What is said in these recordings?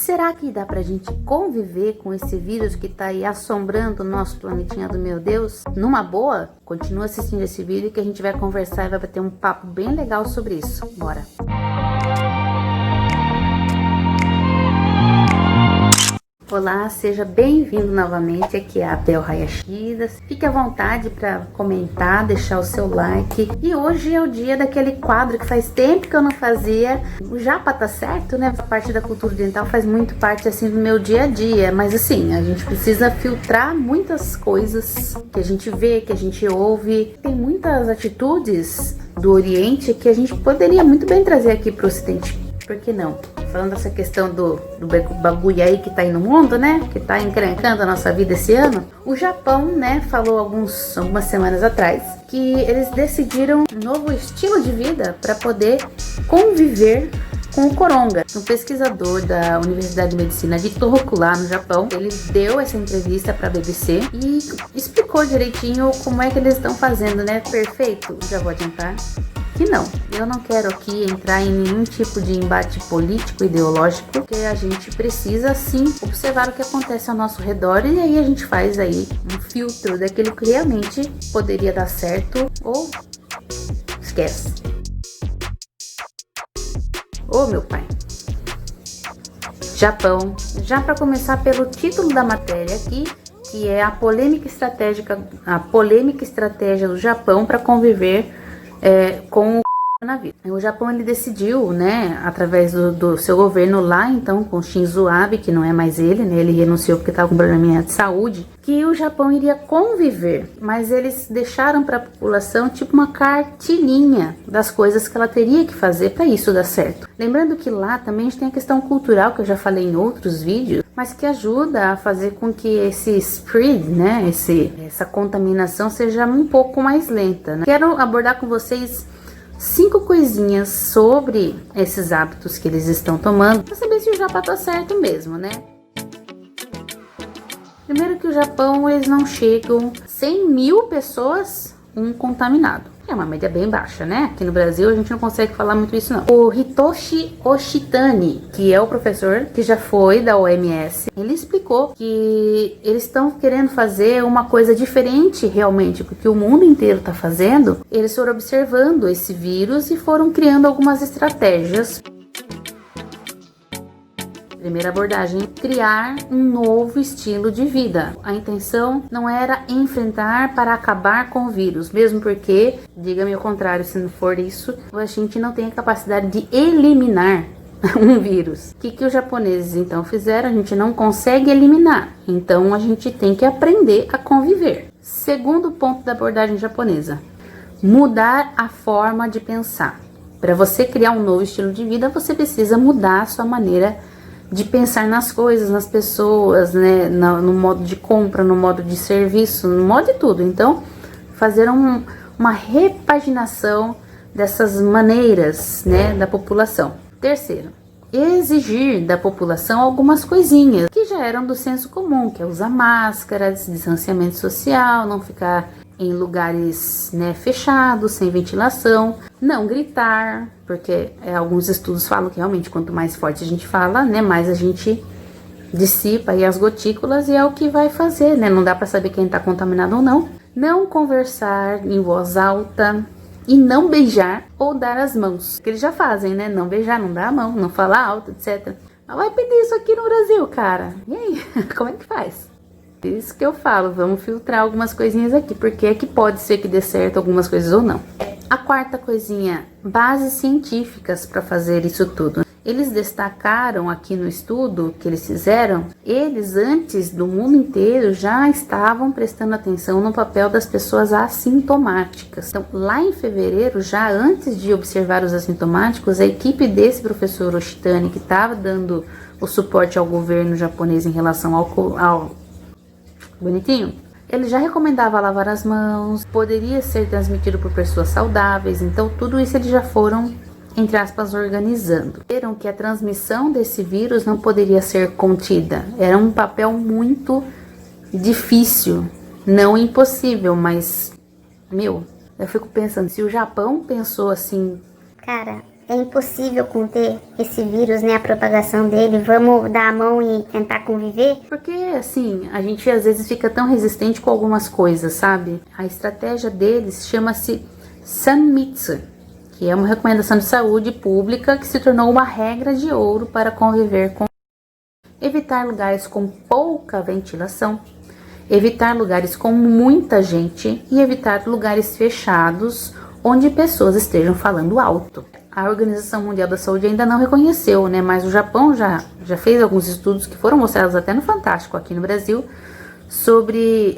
Será que dá pra gente conviver com esse vírus que tá aí assombrando o nosso planetinha do meu Deus? Numa boa? Continua assistindo esse vídeo que a gente vai conversar e vai bater um papo bem legal sobre isso. Bora! Olá, seja bem-vindo novamente, aqui é a Bel Hayashida. Fique à vontade para comentar, deixar o seu like. E hoje é o dia daquele quadro que faz tempo que eu não fazia. O Japa tá certo, né? A parte da cultura oriental faz muito parte assim do meu dia a dia. Mas assim, a gente precisa filtrar muitas coisas que a gente vê, que a gente ouve. Tem muitas atitudes do Oriente que a gente poderia muito bem trazer aqui para o Ocidente. Por que não? Falando dessa questão do bagulho aí que tá aí no mundo, né? Que tá encrencando a nossa vida esse ano. O Japão, né, falou algumas semanas atrás que eles decidiram um novo estilo de vida para poder conviver com o coronga. Um pesquisador da Universidade de Medicina de Tohoku, lá no Japão, ele deu essa entrevista para a BBC e explicou direitinho como é que eles estão fazendo, né? Perfeito? Já vou adiantar que não, eu não quero aqui entrar em nenhum tipo de embate político, ideológico, porque a gente precisa sim observar o que acontece ao nosso redor e aí a gente faz aí um filtro daquilo que realmente poderia dar certo ou esquece. Ô meu pai. Japão, já para começar pelo título da matéria aqui, que é a polêmica estratégia do Japão para conviver com o coronavírus. O Japão ele decidiu, né, através do seu governo lá, então, com Shinzo Abe, que não é mais ele, né, ele renunciou porque estava com probleminha de saúde, que o Japão iria conviver, mas eles deixaram para a população tipo uma cartilhinha das coisas que ela teria que fazer para isso dar certo. Lembrando que lá também a gente tem a questão cultural, que eu já falei em outros vídeos, mas que ajuda a fazer com que esse spread, né, essa contaminação seja um pouco mais lenta, né? Quero abordar com vocês 5 coisinhas sobre esses hábitos que eles estão tomando, para saber se o Japão tá certo mesmo, né? Primeiro que o Japão, eles não chegam 100 mil pessoas, um contaminado. É uma média bem baixa, né? Aqui no Brasil a gente não consegue falar muito isso não. O Hitoshi Oshitani, que é o professor que já foi da OMS, ele explicou que eles estão querendo fazer uma coisa diferente realmente, porque o mundo inteiro está fazendo. Eles foram observando esse vírus e foram criando algumas estratégias. Primeira abordagem, criar um novo estilo de vida. A intenção não era enfrentar para acabar com o vírus, mesmo porque, diga-me o contrário, se não for isso, a gente não tem a capacidade de eliminar um vírus. O que os japoneses então fizeram? A gente não consegue eliminar, então a gente tem que aprender a conviver. Segundo ponto da abordagem japonesa, mudar a forma de pensar. Para você criar um novo estilo de vida, você precisa mudar a sua maneira de pensar nas coisas, nas pessoas, né, no modo de compra, no modo de serviço, no modo de tudo. Então, fazer uma repaginação dessas maneiras, né, da população. Terceiro, exigir da população algumas coisinhas que já eram do senso comum, que é usar máscara, distanciamento social, não ficar em lugares, né, fechados, sem ventilação, não gritar, porque alguns estudos falam que realmente quanto mais forte a gente fala, né, mais a gente dissipa aí as gotículas e é o que vai fazer, né, não dá para saber quem tá contaminado ou não. Não conversar em voz alta e não beijar ou dar as mãos, que eles já fazem, né, não beijar, não dar a mão, não falar alto, etc. Mas vai pedir isso aqui no Brasil, cara, e aí, como é que faz? Isso que eu falo, vamos filtrar algumas coisinhas aqui, porque é que pode ser que dê certo algumas coisas ou não. A quarta coisinha, bases científicas para fazer isso tudo. Eles destacaram aqui no estudo que eles fizeram, eles antes do mundo inteiro já estavam prestando atenção no papel das pessoas assintomáticas. Então, lá em fevereiro, já antes de observar os assintomáticos, a equipe desse professor Oshitani, que estava dando o suporte ao governo japonês em relação ao bonitinho, ele já recomendava lavar as mãos, poderia ser transmitido por pessoas saudáveis, então tudo isso eles já foram, entre aspas, organizando. Viram que a transmissão desse vírus não poderia ser contida, era um papel muito difícil, não impossível, mas, eu fico pensando, se o Japão pensou assim, cara, é impossível conter esse vírus, né, a propagação dele, vamos dar a mão e tentar conviver? Porque, assim, a gente às vezes fica tão resistente com algumas coisas, sabe? A estratégia deles chama-se Sanmitsu, que é uma recomendação de saúde pública que se tornou uma regra de ouro para conviver com. Evitar lugares com pouca ventilação, evitar lugares com muita gente e evitar lugares fechados onde pessoas estejam falando alto. A Organização Mundial da Saúde ainda não reconheceu, né? Mas o Japão já fez alguns estudos que foram mostrados até no Fantástico aqui no Brasil sobre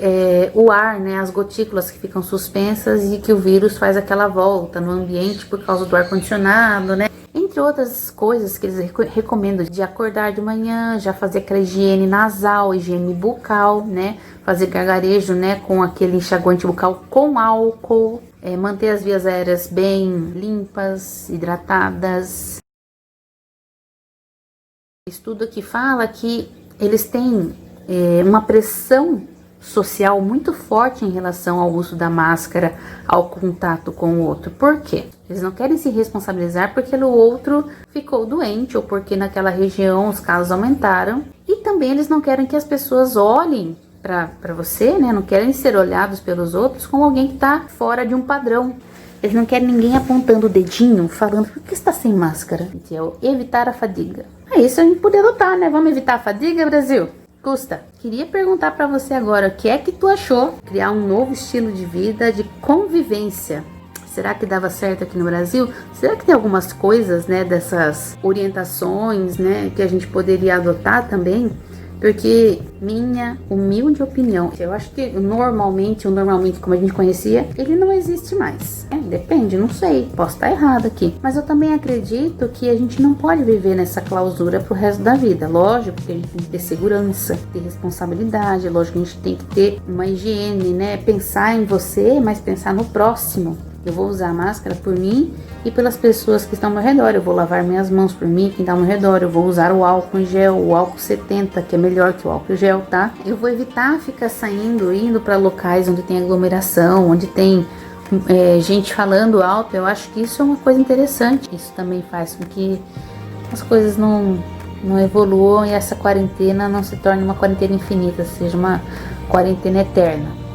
o ar, né? As gotículas que ficam suspensas e que o vírus faz aquela volta no ambiente por causa do ar-condicionado, né? Entre outras coisas que eles recomendam de acordar de manhã, já fazer aquela higiene nasal, higiene bucal, né? Fazer gargarejo, né? Com aquele enxaguante bucal com álcool. Manter as vias aéreas bem limpas, hidratadas. O estudo aqui fala que eles têm uma pressão social muito forte em relação ao uso da máscara, ao contato com o outro. Por quê? Eles não querem se responsabilizar porque o outro ficou doente ou porque naquela região os casos aumentaram. E também eles não querem que as pessoas olhem para você, né? Não querem ser olhados pelos outros como alguém que está fora de um padrão. Eles não querem ninguém apontando o dedinho, falando por que está sem máscara. Então, evitar a fadiga. É isso, a gente podia adotar, né? Vamos evitar a fadiga, Brasil? Custa. Queria perguntar para você agora, o que é que tu achou? Criar um novo estilo de vida, de convivência. Será que dava certo aqui no Brasil? Será que tem algumas coisas, né, dessas orientações, né, que a gente poderia adotar também? Porque minha humilde opinião, eu acho que normalmente como a gente conhecia, ele não existe mais. Depende, não sei, posso estar errado aqui. Mas eu também acredito que a gente não pode viver nessa clausura pro resto da vida. Lógico que a gente tem que ter segurança, ter responsabilidade, lógico que a gente tem que ter uma higiene, né? Pensar em você, mas pensar no próximo. Eu vou usar a máscara por mim e pelas pessoas que estão ao meu redor. Eu vou lavar minhas mãos por mim, quem está ao meu redor. Eu vou usar o álcool em gel, o álcool 70, que é melhor que o álcool em gel, tá? Eu vou evitar ficar indo para locais onde tem aglomeração, onde tem gente falando alto. Eu acho que isso é uma coisa interessante. Isso também faz com que as coisas não evoluam e essa quarentena não se torne uma quarentena infinita, seja uma quarentena eterna.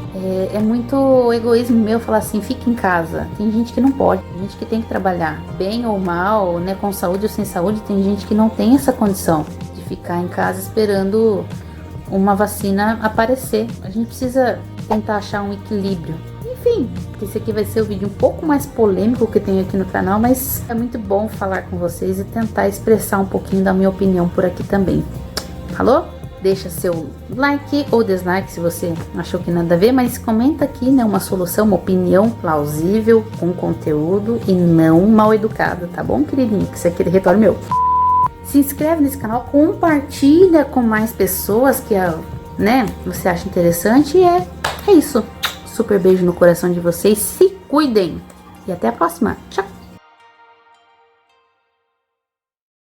É muito egoísmo meu falar assim, fica em casa. Tem gente que não pode, tem gente que tem que trabalhar, bem ou mal, né, com saúde ou sem saúde. Tem gente que não tem essa condição de ficar em casa esperando uma vacina aparecer. A gente precisa tentar achar um equilíbrio. Enfim, esse aqui vai ser o vídeo um pouco mais polêmico que tem aqui no canal, mas é muito bom falar com vocês e tentar expressar um pouquinho da minha opinião por aqui também. Falou? Deixa seu like ou dislike se você achou que nada a ver, mas comenta aqui, né, uma solução, uma opinião plausível, com conteúdo e não mal educada, tá bom, queridinho? Que isso aqui é território meu. Se inscreve nesse canal, compartilha com mais pessoas que, né, você acha interessante e é isso. Super beijo no coração de vocês, se cuidem e até a próxima. Tchau!